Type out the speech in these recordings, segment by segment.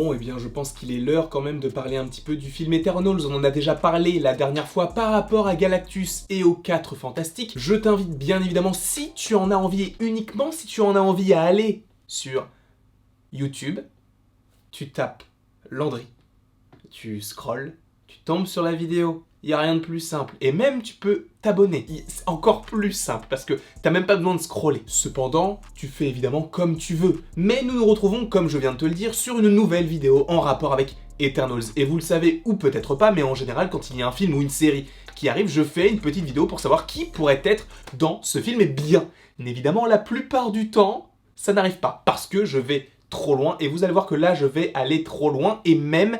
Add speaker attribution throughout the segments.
Speaker 1: Bon, eh bien, je pense qu'il est l'heure quand même de parler un petit peu du film Eternals. On en a déjà parlé la dernière fois par rapport à Galactus et aux 4 Fantastiques. Je t'invite bien évidemment, si tu en as envie, et uniquement si tu en as envie, à aller sur YouTube. Tu tapes Landry, tu scrolles, tu tombes sur la vidéo. Il n'y a rien de plus simple. Et même, tu peux t'abonner. C'est encore plus simple parce que t'as même pas besoin de scroller. Cependant, tu fais évidemment comme tu veux. Mais nous nous retrouvons, comme je viens de te le dire, sur une nouvelle vidéo en rapport avec Eternals. Et vous le savez, ou peut-être pas, mais en général, quand il y a un film ou une série qui arrive, je fais une petite vidéo pour savoir qui pourrait être dans ce film. Et bien évidemment, la plupart du temps, ça n'arrive pas. Parce que je vais trop loin. Et vous allez voir que là, je vais aller trop loin. Et même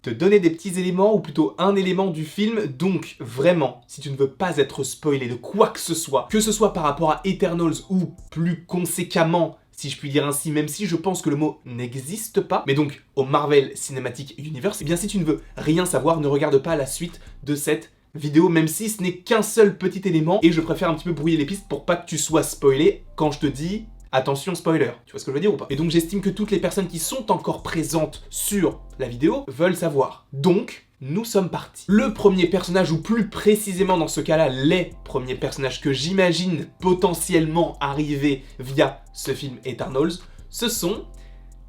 Speaker 1: te donner des petits éléments, ou plutôt un élément du film. Donc vraiment, si tu ne veux pas être spoilé de quoi que ce soit par rapport à Eternals, ou plus conséquemment, si je puis dire ainsi, même si je pense que le mot n'existe pas, mais donc au Marvel Cinematic Universe, eh bien si tu ne veux rien savoir, ne regarde pas la suite de cette vidéo, même si ce n'est qu'un seul petit élément, et je préfère un petit peu brouiller les pistes pour pas que tu sois spoilé quand je te dis attention spoiler, tu vois ce que je veux dire ou pas? Et donc j'estime que toutes les personnes qui sont encore présentes sur la vidéo veulent savoir. Donc, nous sommes partis. Le premier personnage, ou plus précisément dans ce cas-là, les premiers personnages que j'imagine potentiellement arriver via ce film Eternals, ce sont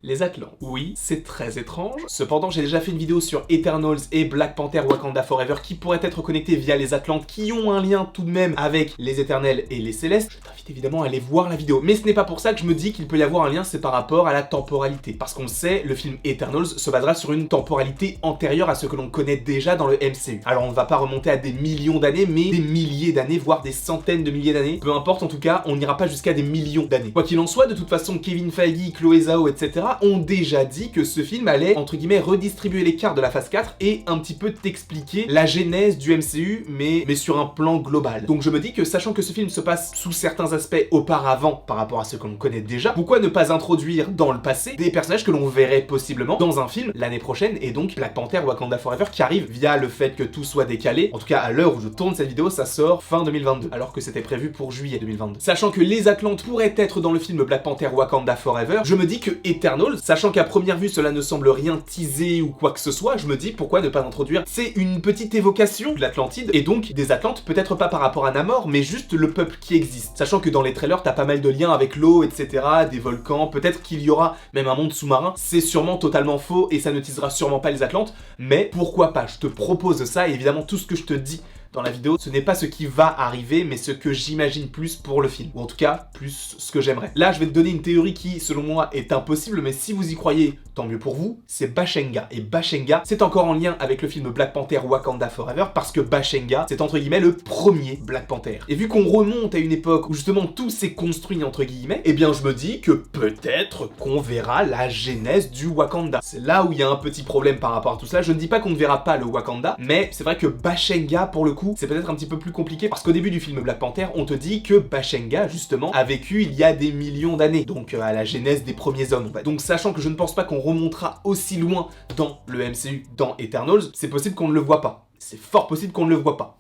Speaker 1: les Atlantes. Oui, c'est très étrange. Cependant, j'ai déjà fait une vidéo sur Eternals et Black Panther Wakanda Forever qui pourraient être connectés via les Atlantes, qui ont un lien tout de même avec les Éternels et les Célestes. Je t'invite évidemment à aller voir la vidéo. Mais ce n'est pas pour ça que je me dis qu'il peut y avoir un lien, c'est par rapport à la temporalité. Parce qu'on le sait, le film Eternals se basera sur une temporalité antérieure à ce que l'on connaît déjà dans le MCU. Alors on ne va pas remonter à des millions d'années, mais des milliers d'années, voire des centaines de milliers d'années. Peu importe, en tout cas, on n'ira pas jusqu'à des millions d'années. Quoi qu'il en soit, de toute façon, Kevin Feige, Chloé Zhao, etc. ont déjà dit que ce film allait, entre guillemets, redistribuer les cartes de la phase 4 et un petit peu t'expliquer la genèse du MCU, mais sur un plan global. Donc je me dis que, sachant que ce film se passe sous certains aspects auparavant par rapport à ce que l'on connaît déjà, pourquoi ne pas introduire dans le passé des personnages que l'on verrait possiblement dans un film l'année prochaine, et donc Black Panther Wakanda Forever qui arrive via le fait que tout soit décalé. En tout cas, à l'heure où je tourne cette vidéo, ça sort fin 2022, alors que c'était prévu pour juillet 2022. Sachant que les Atlantes pourraient être dans le film Black Panther Wakanda Forever, je me dis que Eternals, sachant qu'à première vue cela ne semble rien teaser ou quoi que ce soit, je me dis pourquoi ne pas introduire, c'est une petite évocation de l'Atlantide, et donc des Atlantes, peut-être pas par rapport à Namor, mais juste le peuple qui existe. Sachant que dans les trailers, t'as pas mal de liens avec l'eau, etc., des volcans, peut-être qu'il y aura même un monde sous-marin, c'est sûrement totalement faux, et ça ne teasera sûrement pas les Atlantes, mais pourquoi pas, je te propose ça, et évidemment tout ce que je te dis dans la vidéo, ce n'est pas ce qui va arriver, mais ce que j'imagine plus pour le film. Ou en tout cas, plus ce que j'aimerais. Là, je vais te donner une théorie qui, selon moi, est impossible, mais si vous y croyez, tant mieux pour vous, c'est Bashenga. Et Bashenga, c'est encore en lien avec le film Black Panther Wakanda Forever, parce que Bashenga, c'est entre guillemets le premier Black Panther. Et vu qu'on remonte à une époque où justement tout s'est construit entre guillemets, eh bien je me dis que peut-être qu'on verra la genèse du Wakanda. C'est là où il y a un petit problème par rapport à tout ça. Je ne dis pas qu'on ne verra pas le Wakanda, mais c'est vrai que Bashenga, pour le coup, c'est peut-être un petit peu plus compliqué parce qu'au début du film Black Panther, on te dit que Bashenga, justement, a vécu il y a des millions d'années, donc à la genèse des premiers hommes. Donc sachant que je ne pense pas qu'on remontera aussi loin dans le MCU, dans Eternals, c'est possible qu'on ne le voit pas. C'est fort possible qu'on ne le voit pas.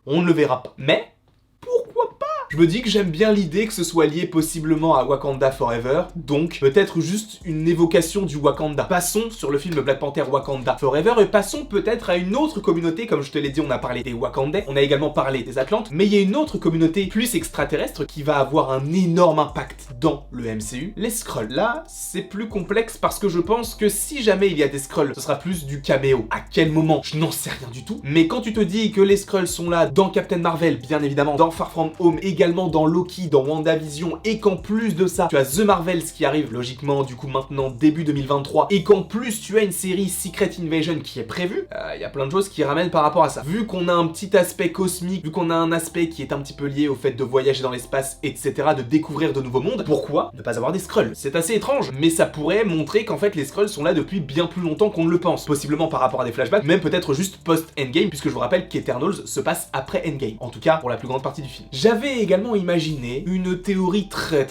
Speaker 1: On ne le verra pas. Mais pourquoi pas? Je me dis que j'aime bien l'idée que ce soit lié possiblement à Wakanda Forever, donc peut-être juste une évocation du Wakanda. Passons sur le film Black Panther Wakanda Forever et passons peut-être à une autre communauté, comme je te l'ai dit, on a parlé des Wakandais, on a également parlé des Atlantes, mais il y a une autre communauté plus extraterrestre qui va avoir un énorme impact dans le MCU, les Skrulls. Là, c'est plus complexe parce que je pense que si jamais il y a des Skrulls, ce sera plus du caméo. À quel moment? Je n'en sais rien du tout, mais quand tu te dis que les Skrulls sont là dans Captain Marvel, bien évidemment, dans Far From Home, également dans Loki, dans WandaVision, et qu'en plus de ça, tu as The Marvels qui arrive logiquement du coup maintenant début 2023, et qu'en plus tu as une série Secret Invasion qui est prévue, il y a plein de choses qui ramènent par rapport à ça. Vu qu'on a un petit aspect cosmique, vu qu'on a un aspect qui est un petit peu lié au fait de voyager dans l'espace, etc., de découvrir de nouveaux mondes, pourquoi ne pas avoir des Skrulls? C'est assez étrange, mais ça pourrait montrer qu'en fait les Skrulls sont là depuis bien plus longtemps qu'on ne le pense, possiblement par rapport à des flashbacks, même peut-être juste post-Endgame, puisque je vous rappelle qu'Eternals se passe après Endgame, en tout cas pour la plus grande partie du film. J'avais également imaginer une théorie très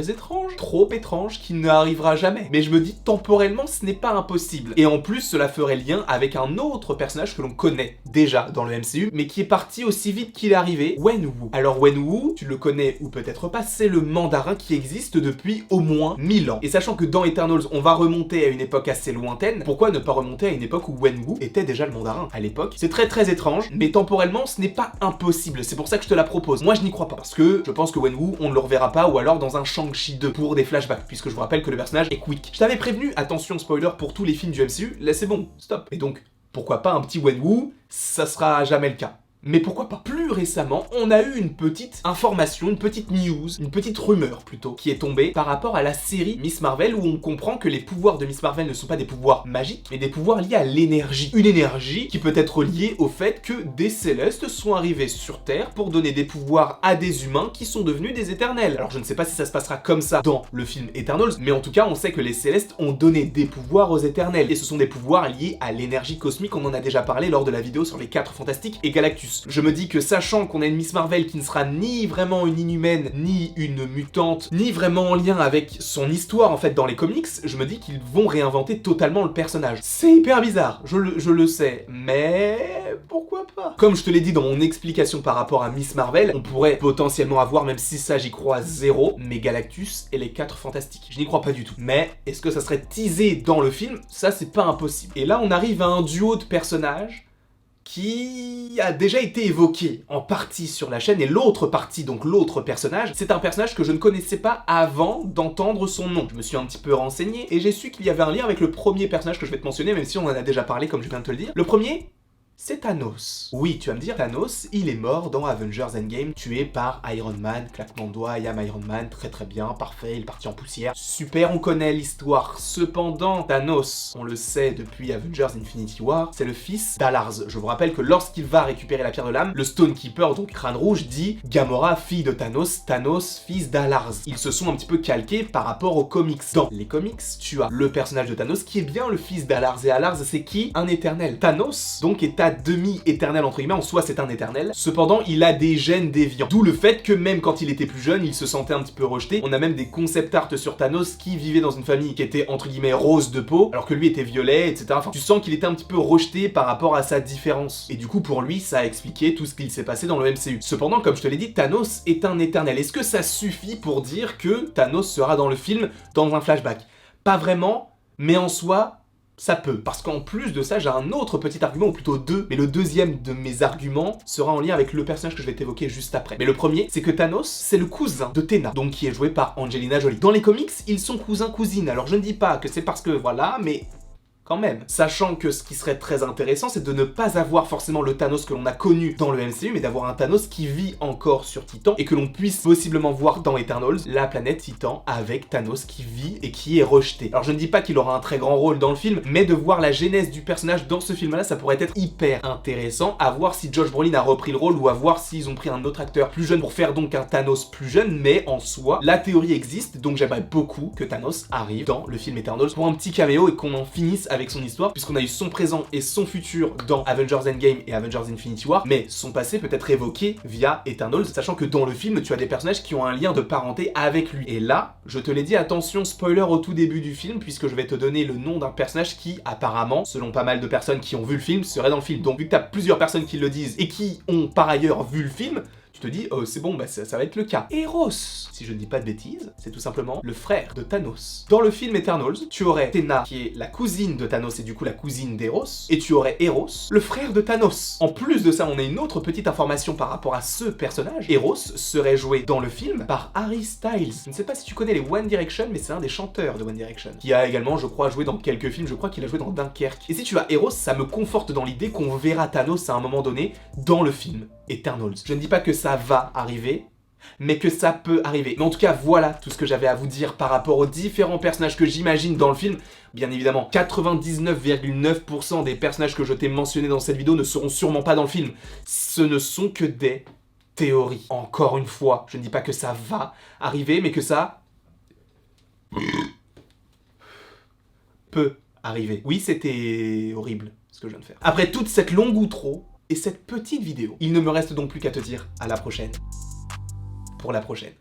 Speaker 1: étrange, trop étrange, qui n'arrivera jamais. Mais je me dis, temporellement, ce n'est pas impossible. Et en plus, cela ferait lien avec un autre personnage que l'on connaît déjà dans le MCU, mais qui est parti aussi vite qu'il est arrivé, Wenwu. Alors Wenwu, tu le connais ou peut-être pas, c'est le mandarin qui existe depuis au moins 1000 ans. Et sachant que dans Eternals, on va remonter à une époque assez lointaine, pourquoi ne pas remonter à une époque où Wenwu était déjà le mandarin à l'époque? C'est très étrange, mais temporellement, ce n'est pas impossible. C'est pour ça que je te la propose. Moi, je n'y crois pas, parce que je pense que Wenwu, on ne le reverra pas, ou alors dans un Shang-Chi 2 pour des flashbacks, puisque je vous rappelle que le personnage est quick. Je t'avais prévenu, attention spoiler pour tous les films du MCU, là c'est bon, stop. Et donc, pourquoi pas un petit Wenwu? Ça sera jamais le cas. Mais pourquoi pas? Plus récemment, on a eu une petite information, une petite news, une petite rumeur plutôt, qui est tombée par rapport à la série Miss Marvel, où on comprend que les pouvoirs de Miss Marvel ne sont pas des pouvoirs magiques, mais des pouvoirs liés à l'énergie. Une énergie qui peut être liée au fait que des Célestes sont arrivés sur Terre pour donner des pouvoirs à des humains qui sont devenus des Éternels. Alors je ne sais pas si ça se passera comme ça dans le film Eternals, mais en tout cas on sait que les Célestes ont donné des pouvoirs aux Éternels, et ce sont des pouvoirs liés à l'énergie cosmique, on en a déjà parlé lors de la vidéo sur les 4 Fantastiques et Galactus. Je me dis que sachant qu'on a une Miss Marvel qui ne sera ni vraiment une inhumaine, ni une mutante, ni vraiment en lien avec son histoire en fait dans les comics, je me dis qu'ils vont réinventer totalement le personnage. C'est hyper bizarre, je le sais, mais pourquoi pas? Comme je te l'ai dit dans mon explication par rapport à Miss Marvel, on pourrait potentiellement avoir, même si ça j'y crois zéro, mais Galactus et les 4 Fantastiques. Je n'y crois pas du tout. Mais est-ce que ça serait teasé dans le film? Ça c'est pas impossible. Et là on arrive à un duo de personnages qui a déjà été évoqué en partie sur la chaîne, et l'autre partie, donc l'autre personnage, c'est un personnage que je ne connaissais pas avant d'entendre son nom. Je me suis un petit peu renseigné, et j'ai su qu'il y avait un lien avec le premier personnage que je vais te mentionner, même si on en a déjà parlé, comme je viens de te le dire. Le premier, c'est Thanos. Oui, tu vas me dire, Thanos, il est mort dans Avengers Endgame, tué par Iron Man, claquement de doigts, I am Iron Man, très bien, parfait, il est parti en poussière. Super, on connaît l'histoire. Cependant, Thanos, on le sait depuis Avengers Infinity War, c'est le fils d'Alars. Je vous rappelle que lorsqu'il va récupérer la pierre de l'âme, le Stonekeeper, donc Crâne Rouge, dit Gamora, fille de Thanos, Thanos, fils d'Alars. Ils se sont un petit peu calqués par rapport aux comics. Dans les comics, tu as le personnage de Thanos qui est bien le fils d'Alars, et Alars, c'est qui? Un éternel. Thanos, donc, est à demi-éternel entre guillemets, en soi c'est un éternel, cependant il a des gènes déviants, d'où le fait que même quand il était plus jeune, il se sentait un petit peu rejeté. On a même des concept art sur Thanos qui vivait dans une famille qui était entre guillemets rose de peau, alors que lui était violet, etc. Enfin, tu sens qu'il était un petit peu rejeté par rapport à sa différence, et du coup pour lui ça a expliqué tout ce qu'il s'est passé dans le MCU. Cependant, comme je te l'ai dit, Thanos est un éternel. Est-ce que ça suffit pour dire que Thanos sera dans le film dans un flashback? Pas vraiment, mais en soi ça peut, parce qu'en plus de ça, j'ai un autre petit argument, ou plutôt deux, mais le deuxième de mes arguments sera en lien avec le personnage que je vais t'évoquer juste après. Mais le premier, c'est que Thanos, c'est le cousin de Tena, donc qui est joué par Angelina Jolie. Dans les comics, ils sont cousins-cousines, alors je ne dis pas que c'est parce que voilà, mais quand même. Sachant que ce qui serait très intéressant, c'est de ne pas avoir forcément le Thanos que l'on a connu dans le MCU, mais d'avoir un Thanos qui vit encore sur Titan, et que l'on puisse possiblement voir dans Eternals, la planète Titan, avec Thanos qui vit et qui est rejeté. Alors je ne dis pas qu'il aura un très grand rôle dans le film, mais de voir la genèse du personnage dans ce film-là, ça pourrait être hyper intéressant, à voir si Josh Brolin a repris le rôle, ou à voir s'ils ont pris un autre acteur plus jeune pour faire donc un Thanos plus jeune, mais en soi, la théorie existe, donc j'aimerais beaucoup que Thanos arrive dans le film Eternals pour un petit caméo et qu'on en finisse avec son histoire, puisqu'on a eu son présent et son futur dans Avengers Endgame et Avengers Infinity War, mais son passé peut être évoqué via Eternals, sachant que dans le film, tu as des personnages qui ont un lien de parenté avec lui. Et là, je te l'ai dit, attention, spoiler au tout début du film, puisque je vais te donner le nom d'un personnage qui, apparemment, selon pas mal de personnes qui ont vu le film, serait dans le film. Donc vu que t'as plusieurs personnes qui le disent et qui ont par ailleurs vu le film, tu te dis, oh c'est bon, bah ça va être le cas. Eros, si je ne dis pas de bêtises, c'est tout simplement le frère de Thanos. Dans le film Eternals, tu aurais Tena, qui est la cousine de Thanos et du coup la cousine d'Eros, et tu aurais Eros, le frère de Thanos. En plus de ça, on a une autre petite information par rapport à ce personnage. Eros serait joué dans le film par Harry Styles. Je ne sais pas si tu connais les One Direction, mais c'est un des chanteurs de One Direction, qui a également, je crois, joué dans quelques films. Je crois qu'il a joué dans Dunkerque. Et si tu as Eros, ça me conforte dans l'idée qu'on verra Thanos à un moment donné dans le film Eternals. Je ne dis pas que ça va arriver, mais que ça peut arriver. Mais en tout cas, voilà tout ce que j'avais à vous dire par rapport aux différents personnages que j'imagine dans le film. Bien évidemment, 99,9% des personnages que je t'ai mentionnés dans cette vidéo ne seront sûrement pas dans le film. Ce ne sont que des théories. Encore une fois, je ne dis pas que ça va arriver, mais que ça peut arriver. Oui, c'était horrible ce que je viens de faire. Après toute cette longue outro et cette petite vidéo, il ne me reste donc plus qu'à te dire à la prochaine. pour la prochaine.